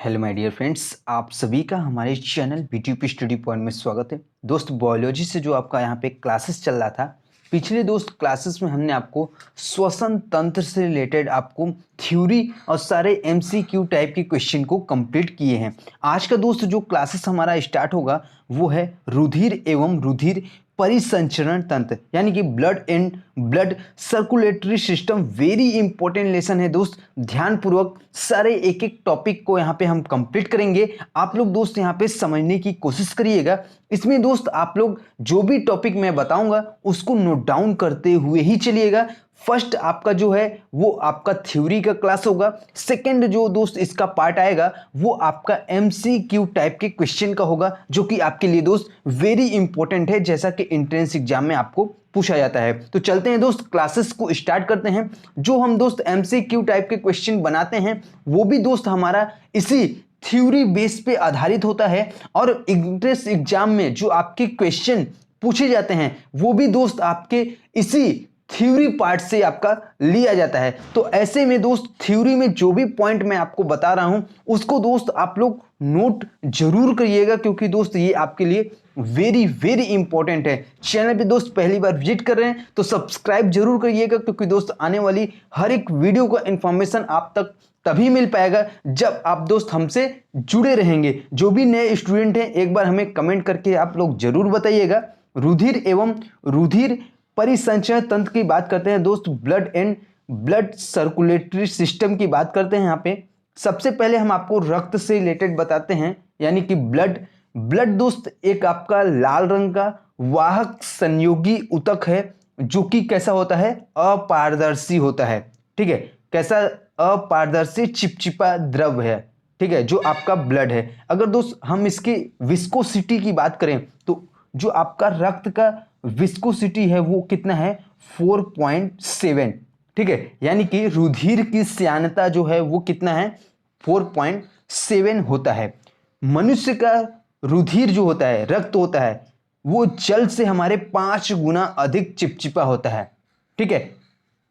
Hello my dear friends, आप सभी का हमारे चैनल बीटीपी स्टडी पॉइंट में स्वागत है। दोस्त बायोलॉजी से जो आपका यहाँ पे क्लासेस चल रहा था, पिछले दोस्त क्लासेस में हमने आपको श्वसन तंत्र से रिलेटेड आपको थ्योरी और सारे एमसीक्यू टाइप के क्वेश्चन को कंप्लीट किए हैं। आज का दोस्त जो क्लासेस हमारा स्टार्ट होगा वो है रुधिर एवं रुधिर परिसंचरण तंत्र, यानी कि blood and blood circulatory system. Very important lesson है दोस्त, ध्यानपूर्वक सारे एक एक टॉपिक को यहाँ पे हम कंप्लीट करेंगे। आप लोग दोस्त यहाँ पे समझने की कोशिश करिएगा। इसमें दोस्त आप लोग जो भी टॉपिक मैं बताऊंगा उसको नोट डाउन करते हुए ही चलिएगा। फर्स्ट आपका जो है वो आपका थ्योरी का क्लास होगा। सेकंड जो दोस्त इसका पार्ट आएगा वो आपका एमसीक्यू टाइप के क्वेश्चन का होगा, जो कि आपके लिए दोस्त वेरी इंपॉर्टेंट है, जैसा कि एंट्रेंस एग्जाम में आपको पूछा जाता है। तो चलते हैं दोस्त, क्लासेस को स्टार्ट करते हैं। जो हम दोस्त एमसीक्यू टाइप के क्वेश्चन बनाते हैं वो भी दोस्त हमारा इसी थ्योरी बेस पे आधारित होता है, और एंट्रेंस एग्जाम में जो आपके क्वेश्चन पूछे जाते हैं वो भी दोस्त आपके इसी थ्योरी पार्ट से आपका लिया जाता है। तो ऐसे में दोस्त थ्योरी में जो भी पॉइंट मैं आपको बता रहा हूं उसको दोस्त आप लोग नोट जरूर करिएगा, क्योंकि दोस्त ये आपके लिए वेरी वेरी इंपॉर्टेंट है। चैनल पे दोस्त पहली बार विजिट कर रहे हैं तो सब्सक्राइब जरूर करिएगा, क्योंकि दोस्त आने वाली हर एक वीडियो का इंफॉर्मेशन आप तक तभी मिल पाएगा जब आप दोस्त हमसे जुड़े रहेंगे। जो भी नए स्टूडेंट हैं एक बार हमें कमेंट करके आप लोग जरूर बताइएगा। रुधिर एवं रुधिर परिसंचरण तंत्र की बात करते हैं दोस्त, blood and blood circulatory system की बात करते हैं। यहाँ पे सबसे पहले हम आपको रक्त से रिलेटेड बताते हैं, यानी कि ब्लड। ब्लड दोस्त एक आपका लाल रंग का वाहक संयोगी ऊतक है, जो कि कैसा होता है, अपारदर्शी होता है। ठीक है, कैसा, अपारदर्शी चिपचिपा द्रव है। ठीक है, जो आपका ब्लड है। अगर दोस्त हम इसकी विस्कोसिटी की बात करें तो जो आपका रक्त का विस्कोसिटी है वो कितना है, 4.7। ठीक है, यानी कि रुधिर की श्यानता जो है वो कितना है, 4.7 होता है। मनुष्य का रुधिर जो होता है, रक्त होता है, वो जल से हमारे 5 गुना अधिक चिपचिपा होता है। ठीक है,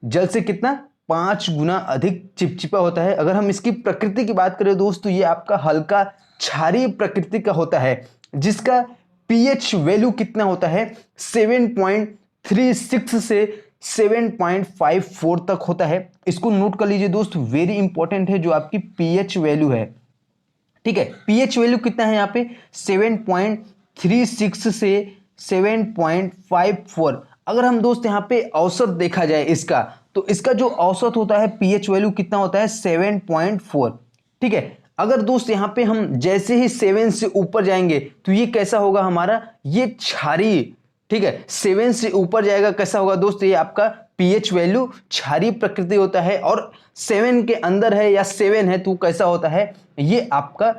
जल से कितना, 5 गुना अधिक चिपचिपा होता है। अगर हम इसकी प्रकृति की बात करें दोस्तों, ये आपका हल्का क्षारीय प्रकृति का होता है, जिसका पीएच वैल्यू कितना होता है, 7.36 से 7.54 तक होता है। इसको नोट कर लीजिए दोस्त, वेरी इंपॉर्टेंट है जो आपकी पीएच वैल्यू है। ठीक है, पीएच वैल्यू कितना है यहाँ पे, 7.36 से 7.54। अगर हम दोस्त यहाँ पे औसत देखा जाए इसका, तो इसका जो औसत होता है पीएच वैल्यू कितना होता है, 7.4। ठीक है, अगर दोस्त यहाँ पे हम जैसे ही 7 से ऊपर जाएंगे तो ये कैसा होगा हमारा, ये क्षारीय। ठीक है, 7 से ऊपर जाएगा कैसा होगा दोस्त, ये आपका पीएच वैल्यू क्षारीय प्रकृति होता है। और 7 के अंदर है या 7 है तो कैसा होता है, ये आपका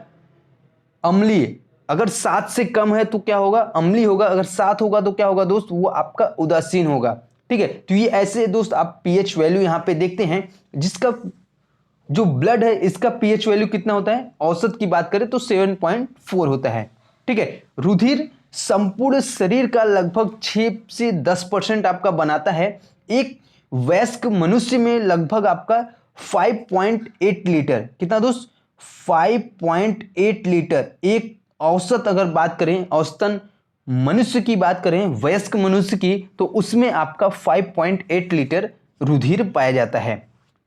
अम्लीय। अगर 7 से कम है तो क्या होगा, अम्लीय होगा। अगर 7 होगा तो क्या होगा दोस्त, वो आपका उदासीन होगा। ठीक है, तो ये ऐसे दोस्त आप पीएच वैल्यू यहाँ पे देखते हैं, जिसका जो ब्लड है इसका पीएच वैल्यू कितना होता है, औसत की बात करें तो 7.4 होता है। ठीक है, रुधिर संपूर्ण शरीर का लगभग 6 से 10% आपका बनाता है। एक वयस्क मनुष्य में लगभग आपका 5.8 लीटर, कितना दोस्त, 5.8 लीटर एक औसत। अगर बात करें औसतन मनुष्य की बात करें, वयस्क मनुष्य की, तो उसमें आपका 5.8 लीटर रुधिर पाया जाता है।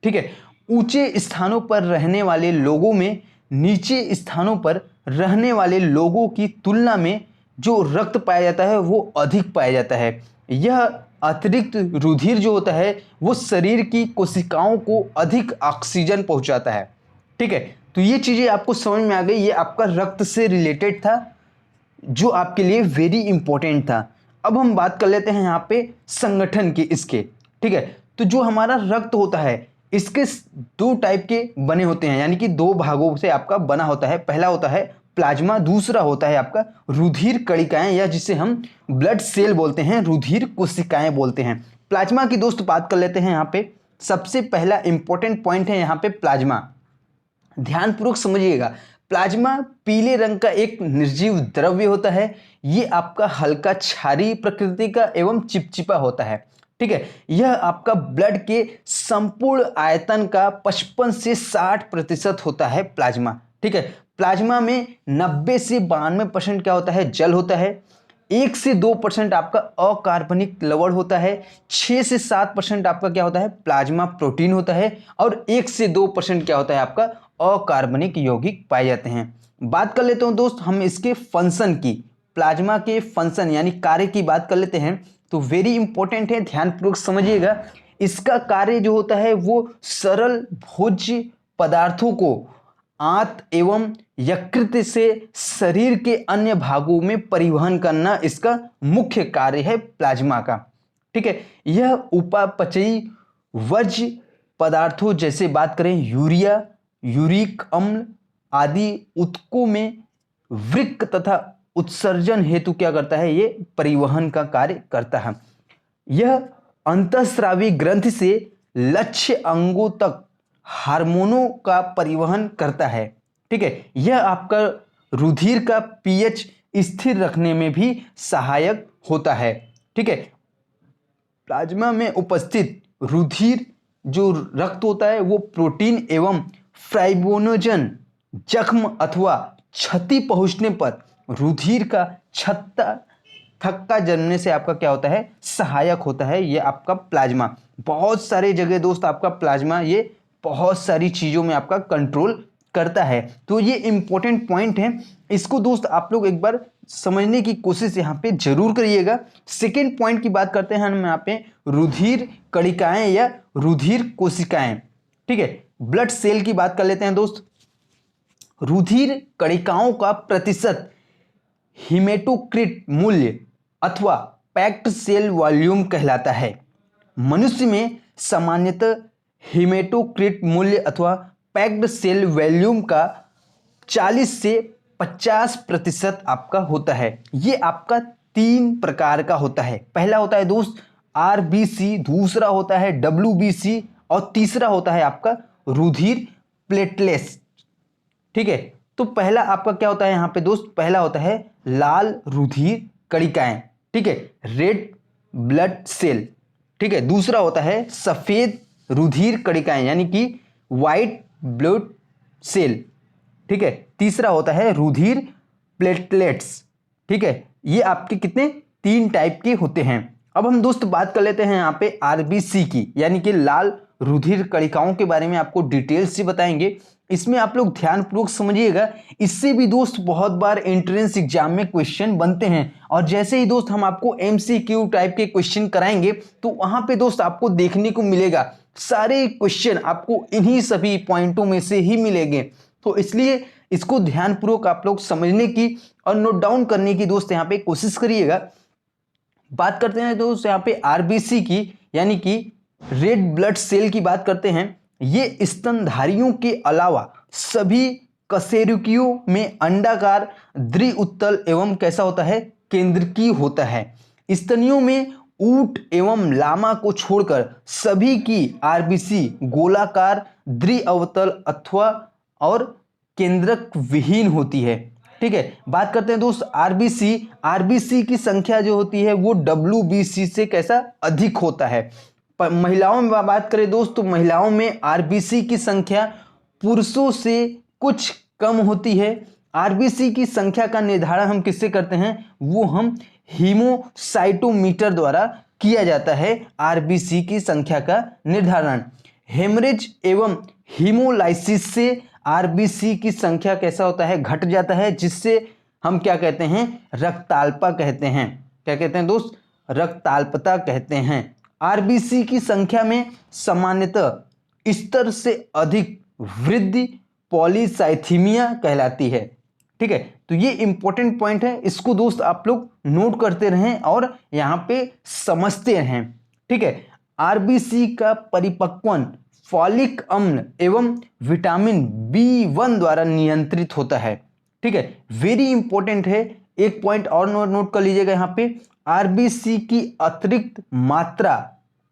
ठीक है, ऊंचे स्थानों पर रहने वाले लोगों में नीचे स्थानों पर रहने वाले लोगों की तुलना में जो रक्त पाया जाता है वो अधिक पाया जाता है। यह अतिरिक्त रुधिर जो होता है वो शरीर की कोशिकाओं को अधिक ऑक्सीजन पहुंचाता है। ठीक है, तो ये चीजें आपको समझ में आ गई। ये आपका रक्त से रिलेटेड था, जो आपके लिए वेरी इंपॉर्टेंट था। अब हम बात कर लेते हैं यहाँ पे संगठन की इसके। ठीक है, तो जो हमारा रक्त होता है इसके 2 टाइप के बने होते हैं, यानी कि 2 भागों से आपका बना होता है। पहला होता है प्लाज्मा, दूसरा होता है आपका रुधिर कणिकाएं, या जिसे हम ब्लड सेल बोलते हैं, रुधिर कोशिकाएं बोलते हैं। प्लाज्मा की दोस्त बात कर लेते हैं। यहाँ पे सबसे पहला इंपॉर्टेंट पॉइंट है यहाँ पे प्लाज्मा, ध्यानपूर्वक समझिएगा। प्लाज्मा पीले रंग का एक निर्जीव द्रव्य होता है। ये आपका हल्का क्षारीय प्रकृति का एवं चिपचिपा होता है। ठीक है, यह आपका ब्लड के संपूर्ण आयतन का 55 से 60% होता है प्लाज्मा। ठीक है। प्लाज्मा में 90 से 92% क्या होता है, जल होता है। 1 से 2% आपका अकार्बनिक लवण होता है। 6 से 7% आपका क्या होता है, प्लाज्मा प्रोटीन होता है। और 1 से 2% क्या होता है आपका अकार्बनिक यौगिक पाए जाते हैं। बात कर लेते हैं दोस्त हम इसके फंक्शन की, प्लाज्मा के फंक्शन यानी कार्य की बात कर लेते हैं। तो वेरी इंपॉर्टेंट है, ध्यानपूर्वक समझिएगा। इसका कार्य जो होता है वो सरल भोज्य पदार्थों को आंत एवं यकृत से शरीर के अन्य भागों में परिवहन करना इसका मुख्य कार्य है प्लाज्मा का। ठीक है। यह उपापचयी वर्ज्य पदार्थों जैसे बात करें यूरिया, यूरिक अम्ल आदि ऊतकों में वृक्क तथा उत्सर्जन हेतु क्या करता है, ये परिवहन का कार्य करता है। यह अंतःस्रावी ग्रंथि से लक्ष्य अंगों तक हार्मोनों का परिवहन करता है। ठीक है। यह आपका रुधिर का पीएच स्थिर रखने में भी सहायक होता है। ठीक है। प्लाज्मा में उपस्थित रुधिर जो रक्त होता है वो प्रोटीन एवं फाइब्रिनोजन जख्म अथवा क्षति पहुंचने पर रुधिर का थक्का जमने से आपका क्या होता है, सहायक होता है। ये आपका प्लाज्मा बहुत सारे जगह दोस्त आपका प्लाज्मा ये बहुत सारी चीज़ों में आपका कंट्रोल करता है। तो ये इंपॉर्टेंट पॉइंट है, इसको दोस्त आप लोग एक बार समझने की कोशिश यहाँ पे जरूर करिएगा। सेकेंड पॉइंट की बात करते हैं हम यहाँ पे रुधिर कणिकाएं या रुधिर कोशिकाएं। ठीक है। ब्लड सेल की बात कर लेते हैं दोस्त। रुधिर कणिकाओं का प्रतिशत हीमेटोक्रिट मूल्य अथवा पैक्ड सेल वॉल्यूम कहलाता है। मनुष्य में सामान्यतः हीमेटोक्रिट मूल्य अथवा पैक्ड सेल वॉल्यूम का 40 से 50% आपका होता है। ये आपका 3 प्रकार का होता है। पहला होता है दोस्त आरबीसी, दूसरा होता है डब्ल्यूबीसी और तीसरा होता है आपका रुधिर प्लेटलेट्स। ठीक है। तो पहला आपका क्या होता है यहाँ पे दोस्त, पहला होता है लाल रुधिर कणिकाएं। ठीक है, रेड ब्लड सेल। ठीक है। दूसरा होता है सफेद रुधिर कणिकाएं यानी कि व्हाइट ब्लड सेल। ठीक है। तीसरा होता है रुधिर प्लेटलेट्स। ठीक है। ये आपके कितने 3 टाइप के होते हैं। अब हम दोस्त बात कर लेते हैं यहाँ पे आरबीसी की यानी कि लाल रुधिर कणिकाओं के बारे में आपको डिटेल्स से बताएंगे। इसमें आप लोग ध्यानपूर्वक समझिएगा, इससे भी दोस्त बहुत बार एंट्रेंस एग्जाम में क्वेश्चन बनते हैं। और जैसे ही दोस्त हम आपको एमसीक्यू टाइप के क्वेश्चन कराएंगे तो वहां पे दोस्त आपको देखने को मिलेगा सारे क्वेश्चन आपको इन्हीं सभी पॉइंटों में से ही मिलेंगे। तो इसलिए इसको ध्यानपूर्वक आप लोग समझने की और नोट डाउन करने की दोस्त यहाँ पे कोशिश करिएगा। बात करते हैं दोस्त यहाँ पे आरबीसी की यानी कि रेड ब्लड सेल की बात करते हैं। ये स्तनधारियों के अलावा सभी कशेरुकियों में अंडाकार द्विउत्तल एवं कैसा होता है, केंद्रकीय होता है। स्तनियों में ऊंट एवं लामा को छोड़कर सभी की आरबीसी गोलाकार द्विअवतल अथवा और केंद्रक विहीन होती है। ठीक है। बात करते हैं दोस्त आरबीसी की संख्या जो होती है वो डब्ल्यूबीसी से कैसा अधिक होता है। महिलाओं में बात करें दोस्त तो महिलाओं में आरबीसी की संख्या पुरुषों से कुछ कम होती है। आरबीसी की संख्या का निर्धारण हम किससे करते हैं, वो हम हीमोसाइटोमीटर द्वारा किया जाता है। आरबीसी की संख्या का निर्धारण हेमरेज एवं हीमोलाइसिस से आरबीसी की संख्या कैसा होता है, घट जाता है, जिससे हम क्या कहते हैं, रक्ताल्पता कहते हैं। क्या कहते हैं दोस्त, रक्ताल्पता कहते हैं। आरबीसी की संख्या में सामान्यतः स्तर से अधिक वृद्धि पॉलीसाइथीमिया कहलाती है। ठीक है। तो ये इंपॉर्टेंट पॉइंट है, इसको दोस्त आप लोग नोट करते रहें और यहाँ पे समझते रहें। ठीक है। आरबीसी का परिपक्वन फॉलिक अम्ल एवं विटामिन B1 द्वारा नियंत्रित होता है। ठीक है। वेरी इंपॉर्टेंट है, एक पॉइंट और नोट कर लीजिएगा यहाँ पे, आरबीसी की अतिरिक्त मात्रा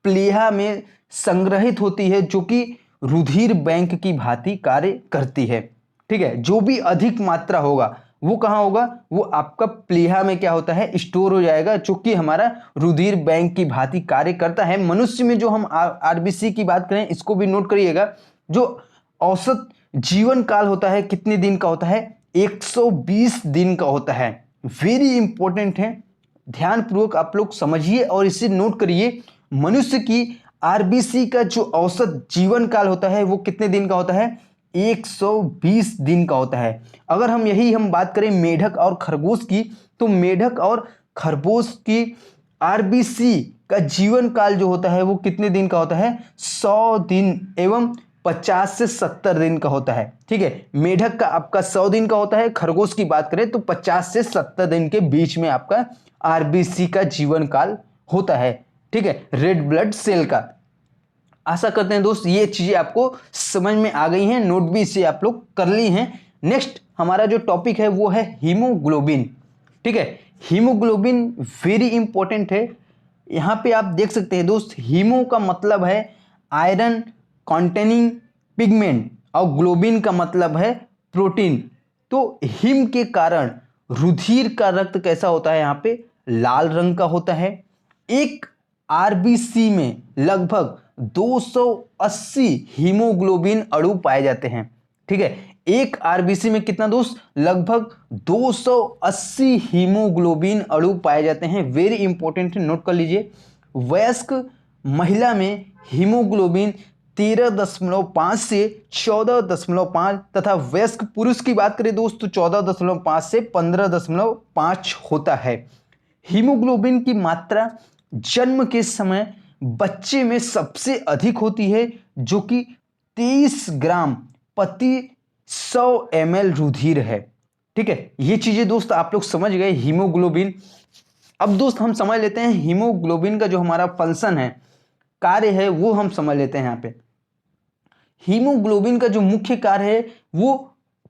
प्लीहा में संग्रहित होती है जो कि रुधिर बैंक की भांति कार्य करती है। ठीक है। जो भी अधिक मात्रा होगा वो कहाँ होगा, वो आपका प्लीहा में क्या होता है, स्टोर हो जाएगा, जो कि हमारा रुधिर बैंक की भांति कार्य करता है। मनुष्य में जो हम आरबीसी की बात करें इसको भी नोट करिएगा, जो औसत जीवन काल होता है कितने दिन का होता है? 120 दिन का होता है। वेरी इंपॉर्टेंट है, ध्यानपूर्वक आप लोग समझिए और इसे नोट करिए। मनुष्य की आरबीसी का जो औसत जीवन काल होता है वो कितने दिन का होता है? 120 दिन का होता है। अगर हम बात करें मेढक और खरगोश की, तो मेढक और खरगोश की आरबीसी का जीवन काल जो होता है वो कितने दिन का होता है? 100 दिन एवं 50 से 70 दिन का होता है। ठीक है, मेढक का आपका 100 दिन का होता है, खरगोश की बात करें तो 50 से 70 दिन के बीच में आपका आरबीसी का जीवन काल होता है। ठीक है, रेड ब्लड सेल का। आशा करते हैं दोस्त ये चीजें आपको समझ में आ गई हैं, नोट भी इसे आप लोग कर ली हैं। नेक्स्ट हमारा जो टॉपिक है वो है हीमोग्लोबिन। ठीक है, हीमोग्लोबिन वेरी इंपॉर्टेंट है। यहाँ पे आप देख सकते हैं दोस्त, हीमो का मतलब है आयरन कॉन्टेनिंग पिगमेंट और ग्लोबिन का मतलब है प्रोटीन। तो हिम के कारण रुधिर का रक्त कैसा होता है? यहाँ पे लाल रंग का होता है। एक आरबीसी में लगभग 280 हीमोग्लोबिन अणु पाए जाते हैं। ठीक है, एक आरबीसी में कितना दोस्त? लगभग 280 हीमोग्लोबिन अणु पाए जाते हैं। वेरी इंपॉर्टेंट है, नोट कर लीजिए। वयस्क महिला में हीमोग्लोबिन 13.5 से 14.5 तथा वयस्क पुरुष की बात करें दोस्त तो 14.5 से 15.5 होता है। हीमोग्लोबिन की मात्रा जन्म के समय बच्चे में सबसे अधिक होती है, जो कि 23 ग्राम प्रति 100 ml रुधिर है। ठीक है, ये चीजें दोस्त आप लोग समझ गए हीमोग्लोबिन। अब दोस्त हम समझ लेते हैं हीमोग्लोबिन का जो हमारा फंक्शन है, कार्य है, वो हम समझ लेते हैं। यहाँ पे हीमोग्लोबिन का जो मुख्य कार्य है वो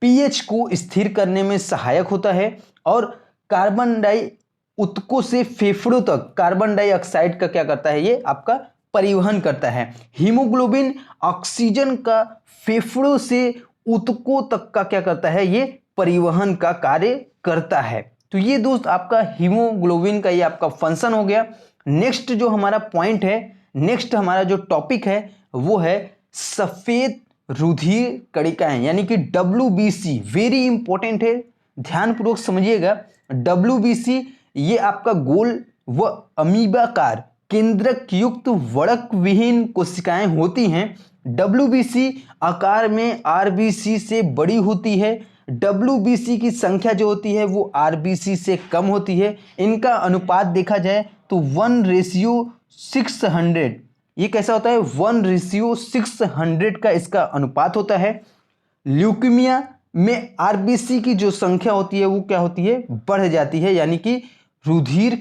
पीएच को स्थिर करने में सहायक होता है और कार्बन डाई उत्तकों से फेफड़ों तक कार्बन डाइऑक्साइड का क्या करता है? ये आपका परिवहन करता है। हीमोग्लोबिन ऑक्सीजन का फेफड़ों से उत्तकों तक का क्या करता है? ये परिवहन का कार्य करता है। तो ये दोस्त आपका हीमोग्लोबिन का ये आपका फंक्शन हो गया। नेक्स्ट जो हमारा पॉइंट है, नेक्स्ट हमारा जो टॉपिक है वो है सफेद रुधिर कणिकाएं यानी कि WBC। वेरी इंपॉर्टेंट है, ध्यानपूर्वक समझिएगा। WBC ये आपका गोल व अमीबाकार केंद्रक युक्त वड़क विहीन कोशिकाएं होती हैं। WBC आकार में RBC से बड़ी होती है। WBC की संख्या जो होती है वो RBC से कम होती है। इनका अनुपात देखा जाए तो 1:600। ये कैसा होता है? 1:600 का इसका अनुपात होता है। ल्यूकीमिया में आरबीसी की जो संख्या होती है वो क्या होती है? बढ़ जाती है, यानी कि रुधिर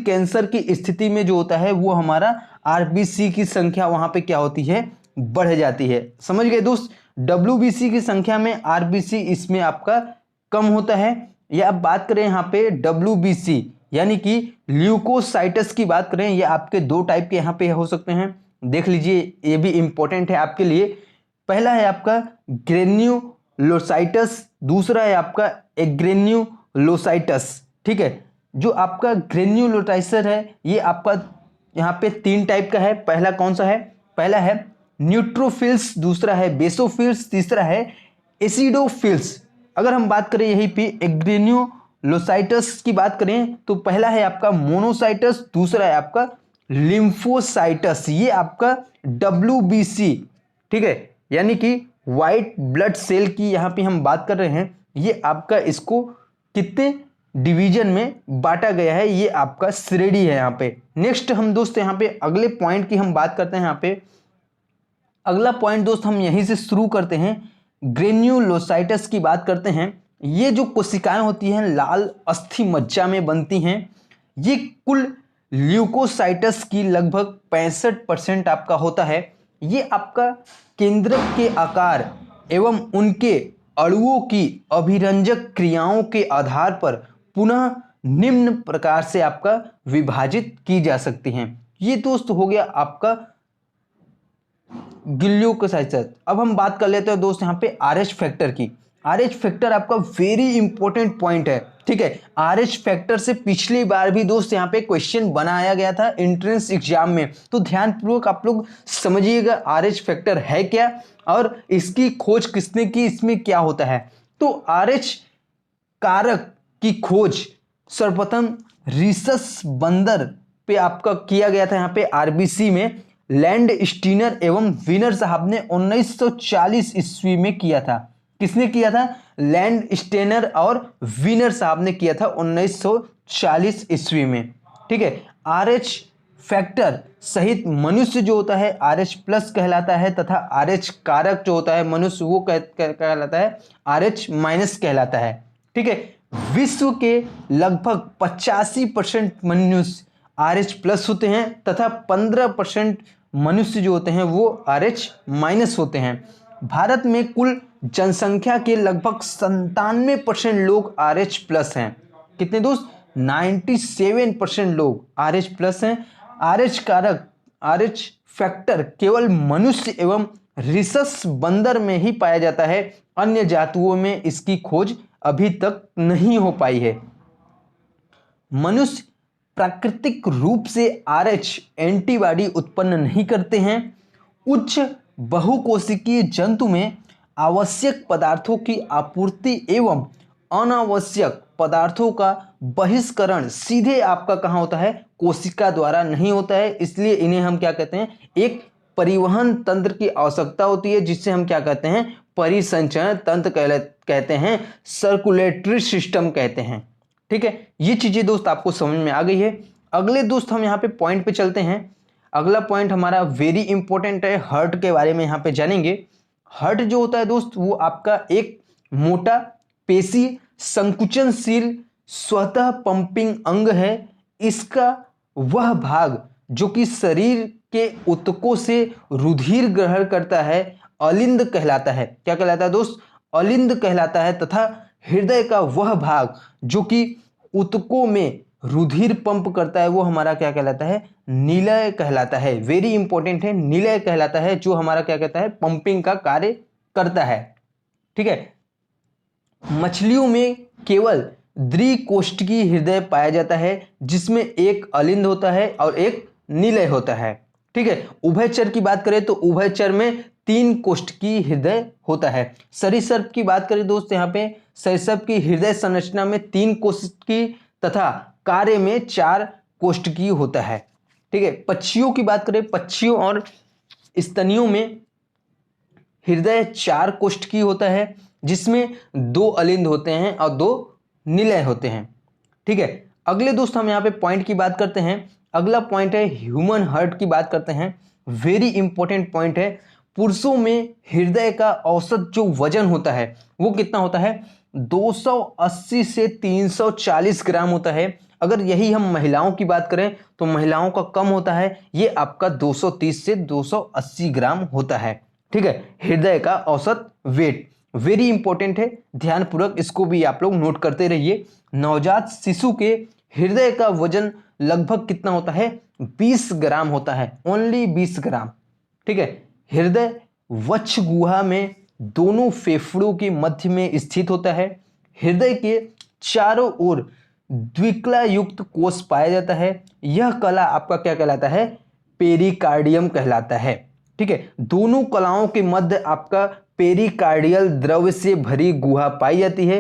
कैंसर की स्थिति में जो होता है वो हमारा आरबीसी की संख्या वहां पे क्या होती है? बढ़ जाती है। समझ गए दोस्त? WBC की संख्या में आरबीसी इसमें आपका कम होता है। या अब बात करें यहाँ पे WBC यानी कि ल्यूकोसाइटस की बात करें, ये आपके दो टाइप के यहाँ पे हो सकते हैं, देख लीजिए, ये भी इंपॉर्टेंट है आपके लिए। पहला है आपका ग्रेन्युलोसाइटस, दूसरा है आपका एग्रेन्युलोसाइटस। ठीक है, जो आपका ग्रेन्युलोसाइटस है ये आपका यहाँ पे 3 टाइप का है। पहला कौन सा है? पहला है न्यूट्रोफिल्स, दूसरा है बेसोफिल्स, तीसरा है एसिडोफिल्स। अगर हम बात करें यहीं पे एग्रेन्युलोसाइटस की बात करें तो पहला है आपका मोनोसाइटस, दूसरा है आपका लिम्फोसाइटस। ये आपका WBC। ठीक है, यानी कि व्हाइट ब्लड सेल की यहाँ पे हम बात कर रहे हैं। ये आपका इसको कितने डिवीजन में बांटा गया है, ये आपका श्रेणी है यहाँ पे। नेक्स्ट हम दोस्त यहाँ पे अगले पॉइंट की हम बात करते हैं। यहाँ पे अगला पॉइंट दोस्त हम यहीं से शुरू करते हैं, ग्रेन्युलोसाइटस की बात करते हैं। ये जो कोशिकाएं होती हैं लाल अस्थि मज्जा में बनती हैं। ये कुल ल्यूकोसाइटस की लगभग 65% आपका होता है। ये आपका केंद्रक के आकार एवं उनके अणुओं की अभिरंजक क्रियाओं के आधार पर पुनः निम्न प्रकार से आपका विभाजित की जा सकती हैं। ये दोस्त हो गया आपका ग्लूकोसाइटस। अब हम बात कर लेते हैं दोस्त यहाँ पे RH फैक्टर की। RH फैक्टर आपका वेरी इंपॉर्टेंट पॉइंट है, ठीक है। RH फैक्टर से पिछली बार भी दोस्त यहाँ पे क्वेश्चन बनाया गया था एंट्रेंस एग्जाम में, तो ध्यानपूर्वक आप लोग समझिएगा RH फैक्टर है क्या और इसकी खोज किसने की, इसमें क्या होता है। तो RH कारक की खोज सर्वप्रथम रिसस बंदर पे आपका किया गया था, यहाँ पे आरबीसी में लैंड स्टीनर एवं विनर साहब ने 1940 ईस्वी में किया था। किसने किया था? लैंड स्टेनर और विनर साहब ने किया था 1940 ईस्वी में, ठीक है। RH फैक्टर सहित मनुष्य जो होता है RH प्लस कहलाता है, तथा RH कारक जो होता है मनुष्य वो कहलाता है RH माइनस कहलाता है, ठीक है। विश्व के लगभग 85% मनुष्य RH प्लस होते हैं तथा 15% मनुष्य जो होते हैं वो RH माइनस होते हैं। भारत में कुल जनसंख्या के लगभग 97% लोग RH प्लस हैं। कितने दोस्त? 97% लोग RH प्लस हैं। RH कारक RH फैक्टर केवल मनुष्य एवं रिसस बंदर में ही पाया जाता है, अन्य जातियों में इसकी खोज अभी तक नहीं हो पाई है। मनुष्य प्राकृतिक रूप से RH एंटीबॉडी उत्पन्न नहीं करते हैं। उच्च बहुकोशिकीय जंतु में आवश्यक पदार्थों की आपूर्ति एवं अनावश्यक पदार्थों का बहिष्करण सीधे आपका कहाँ होता है? कोशिका द्वारा नहीं होता है, इसलिए इन्हें हम क्या कहते हैं? एक परिवहन तंत्र की आवश्यकता होती है, जिससे हम क्या कहते हैं? परिसंचरण तंत्र कहते हैं, सर्कुलेटरी सिस्टम कहते हैं, ठीक है। ये चीजें दोस्त आपको समझ में आ गई है। अगले दोस्त हम यहाँ पे पॉइंट पे चलते हैं। अगला पॉइंट हमारा वेरी इंपॉर्टेंट है, हार्ट के बारे में यहाँ पे जानेंगे। हार्ट जो होता है दोस्त वो आपका एक मोटा पेशी संकुचनशील स्वतः पंपिंग अंग है। इसका वह भाग जो कि शरीर के ऊतकों से रुधिर ग्रहण करता है अलिंद कहलाता है। क्या कहलाता है दोस्त? अलिंद कहलाता है। तथा हृदय का वह भाग जो कि ऊतकों में रुधिर पंप करता है वो हमारा क्या कहलाता है? निलय कहलाता है। वेरी इंपॉर्टेंट है, निलय कहलाता है, जो हमारा क्या कहता है? पंपिंग का कार्य करता है, ठीक है। मछलियों में केवल द्विकोष्ठकीय हृदय पाया जाता है, जिसमें एक अलिंद होता है और एक निलय होता है, ठीक है। उभयचर की बात करें तो उभयचर में 3 कोष्ठकीय हृदय होता है। सरीसृप की बात करें दोस्त, यहाँ पे सरीसृप की हृदय संरचना में 3 कोष्ठकीय तथा कार्य में 4 कोष्ठकीय होता है, ठीक है। पक्षियों की बात करें, पक्षियों और स्तनियों में हृदय 4 कोष्ठकीय होता है, जिसमें 2 अलिंद होते हैं और 2 निलय होते हैं, ठीक है। अगले दोस्त हम यहाँ पे पॉइंट की बात करते हैं। अगला पॉइंट है ह्यूमन हार्ट की बात करते हैं। वेरी इंपॉर्टेंट पॉइंट है। पुरुषों में हृदय का औसत जो वजन होता है वो कितना होता है? 280 से 340 ग्राम होता है। अगर यही हम महिलाओं की बात करें तो महिलाओं का कम होता है, ये आपका 230 से 280 ग्राम होता है, ठीक है, हृदय का औसत वेट। वेरी इंपॉर्टेंट है, ध्यानपूर्वक इसको भी आप लोग नोट करते रहिए। नवजात शिशु के हृदय का वजन लगभग कितना होता है? 20 ग्राम होता है, ओनली 20 ग्राम, ठीक है। हृदय वक्ष गुहा में दोनों फेफड़ों के मध्य में स्थित होता है। हृदय के चारों ओर द्विकला युक्त कोष पाया जाता है। यह कला आपका क्या कहलाता है? पेरिकार्डियम कहलाता है, ठीक है। दोनों कलाओं के मध्य आपका पेरिकार्डियल द्रव्य से भरी गुहा पाई जाती है।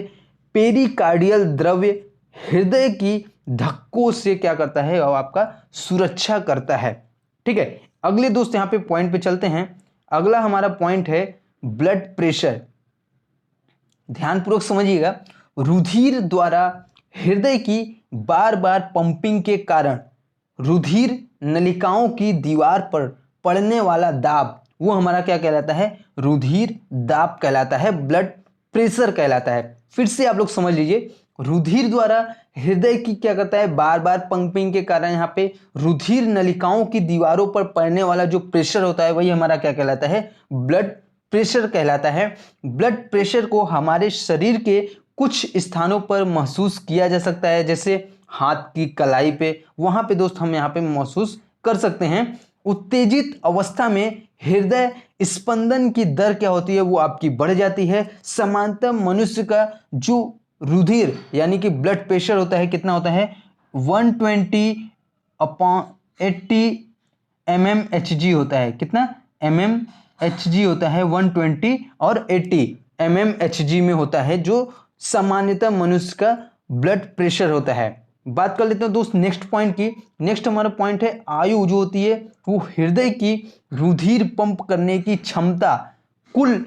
पेरिकार्डियल द्रव्य हृदय की धक्कों से क्या करता है? और आपका सुरक्षा करता है, ठीक है। अगले दोस्त यहाँ पे पॉइंट पे चलते हैं। अगला हमारा पॉइंट है ब्लड प्रेशर। ध्यानपूर्वक समझिएगा। रुधिर द्वारा हृदय की बार बार पंपिंग के कारण रुधिर नलिकाओं की दीवार पर पड़ने वाला दाब वो हमारा क्या कहलाता है? रुधिर दाब कहलाता है, ब्लड प्रेशर कहलाता है। फिर से आप लोग समझ लीजिए, रुधिर द्वारा हृदय की क्या करता है? बार बार पंपिंग के कारण यहाँ पे रुधिर नलिकाओं की दीवारों पर पड़ने वाला जो प्रेशर होता है वही हमारा क्या कहलाता है? ब्लड प्रेशर कहलाता है। ब्लड प्रेशर को हमारे शरीर के कुछ स्थानों पर महसूस किया जा सकता है, जैसे हाथ की कलाई पे, वहां पे दोस्त हम यहाँ पे महसूस कर सकते हैं। उत्तेजित अवस्था में हृदय स्पंदन की दर क्या होती है, वो आपकी बढ़ जाती है। सामान्यतः मनुष्य का जो रुधिर यानी कि ब्लड प्रेशर होता है कितना होता है, 120/80 mmHg होता है। कितना mmHg होता है, 120 और 80 mmHg में होता है, जो सामान्यतः मनुष्य का ब्लड प्रेशर होता है। बात कर लेते हैं दोस्त नेक्स्ट पॉइंट की। नेक्स्ट हमारा पॉइंट है आयु जो होती है वो हृदय की रुधिर पंप करने की क्षमता, कुल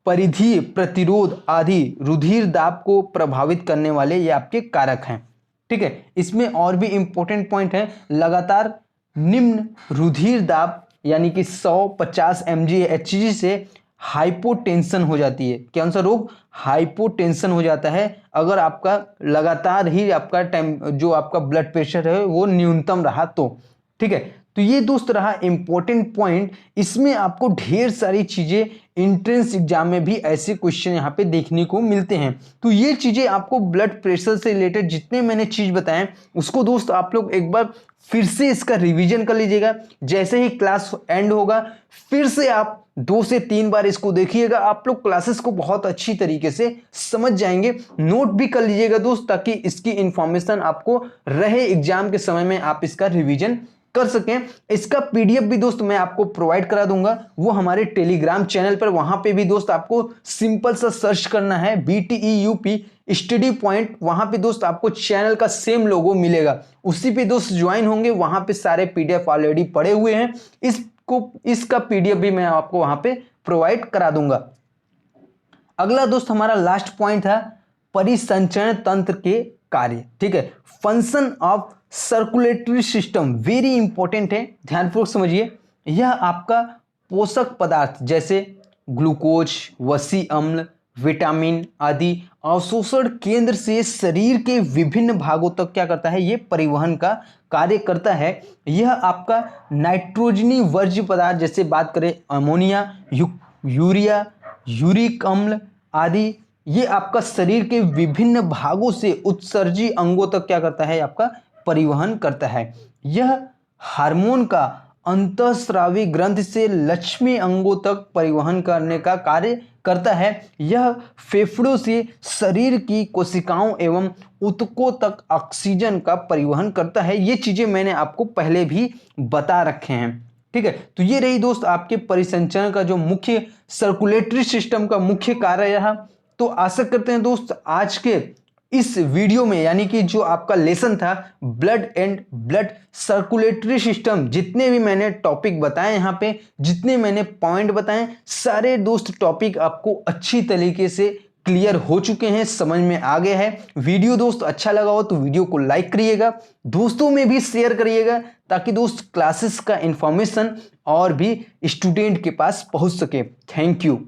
परिधि, प्रतिरोध आदि रुधिर दाब को प्रभावित करने वाले ये आपके कारक हैं। ठीक है, इसमें और भी इंपॉर्टेंट पॉइंट है, लगातार निम्न रुधिर दाब यानी कि 150 mg/Hg से हाइपोटेंशन हो जाती है। कौन सा रोग, हाइपोटेंशन हो जाता है अगर आपका लगातार ही आपका जो आपका ब्लड प्रेशर है वो न्यूनतम रहा तो। ठीक है, तो ये दोस्त रहा इंपॉर्टेंट पॉइंट। इसमें आपको ढेर सारी चीजें एंट्रेंस एग्जाम में भी ऐसे क्वेश्चन यहाँ पे देखने को मिलते हैं। तो ये चीजें आपको ब्लड प्रेशर से रिलेटेड जितने मैंने चीज बताए उसको दोस्त आप लोग एक बार फिर से इसका रिवीजन कर लीजिएगा। जैसे ही क्लास एंड होगा फिर से आप 2 से 3 बार इसको देखिएगा, आप लोग क्लासेस को बहुत अच्छी तरीके से समझ जाएंगे। नोट भी कर लीजिएगा दोस्त, ताकि इसकी इंफॉर्मेशन आपको रहे एग्जाम के समय में आप इसका रिवीजन कर सकें। इसका पीडीएफ भी दोस्त मैं आपको प्रोवाइड करा दूंगा, वो हमारे टेलीग्राम चैनल पर, वहां पे भी दोस्त आपको सिंपल सा सर्च करना है BTEUP स्टडी पॉइंट, वहां पे दोस्त आपको चैनल का सेम लोगो मिलेगा, उसी पे दोस्त ज्वाइन होंगे। वहां पे सारे पीडीएफ ऑलरेडी पड़े हुए हैं, इसका पीडीएफ भी मैं आपको वहां पे प्रोवाइड करा दूंगा। अगला दोस्त हमारा लास्ट पॉइंट था परिसंचरण तंत्र के कार्य। ठीक है, function of circulatory system very important है, ध्यानपूर्वक समझिए। यह आपका पोषक पदार्थ जैसे ग्लूकोज, वसी अम्ल, विटामिन आदि अवशोषण केंद्र से शरीर के विभिन्न भागों तक क्या करता है, ये परिवहन का कार्य करता है। यह आपका नाइट्रोजनी वर्ज्य पदार्थ जैसे बात करें अमोनिया, यूरिया, यूरिक अम्ल आदि, ये आपका शरीर के विभिन्न भागों से उत्सर्जी अंगों तक क्या करता है, आपका परिवहन करता है। यह हार्मोन का अंतःस्रावी ग्रंथि से लक्ष्मी अंगों तक परिवहन करने का कार्य करता है। यह फेफड़ों से शरीर की कोशिकाओं एवं ऊतकों तक ऑक्सीजन का परिवहन करता है। ये चीजें मैंने आपको पहले भी बता रखे हैं। ठीक है, तो ये रही दोस्त आपके परिसंचरण का जो मुख्य सर्कुलेटरी सिस्टम का मुख्य कार्य रहा। तो आशा करते हैं दोस्त आज के इस वीडियो में यानी कि जो आपका लेसन था blood and blood circulatory system, जितने भी मैंने टॉपिक बताए यहाँ पे, जितने मैंने पॉइंट बताए, सारे दोस्त टॉपिक आपको अच्छी तरीके से क्लियर हो चुके हैं, समझ में आ गया है। वीडियो दोस्त अच्छा लगा हो तो वीडियो को लाइक करिएगा, दोस्तों में भी शेयर करिएगा, ताकि दोस्त क्लासेस का इंफॉर्मेशन और भी स्टूडेंट के पास पहुंच सके। Thank you.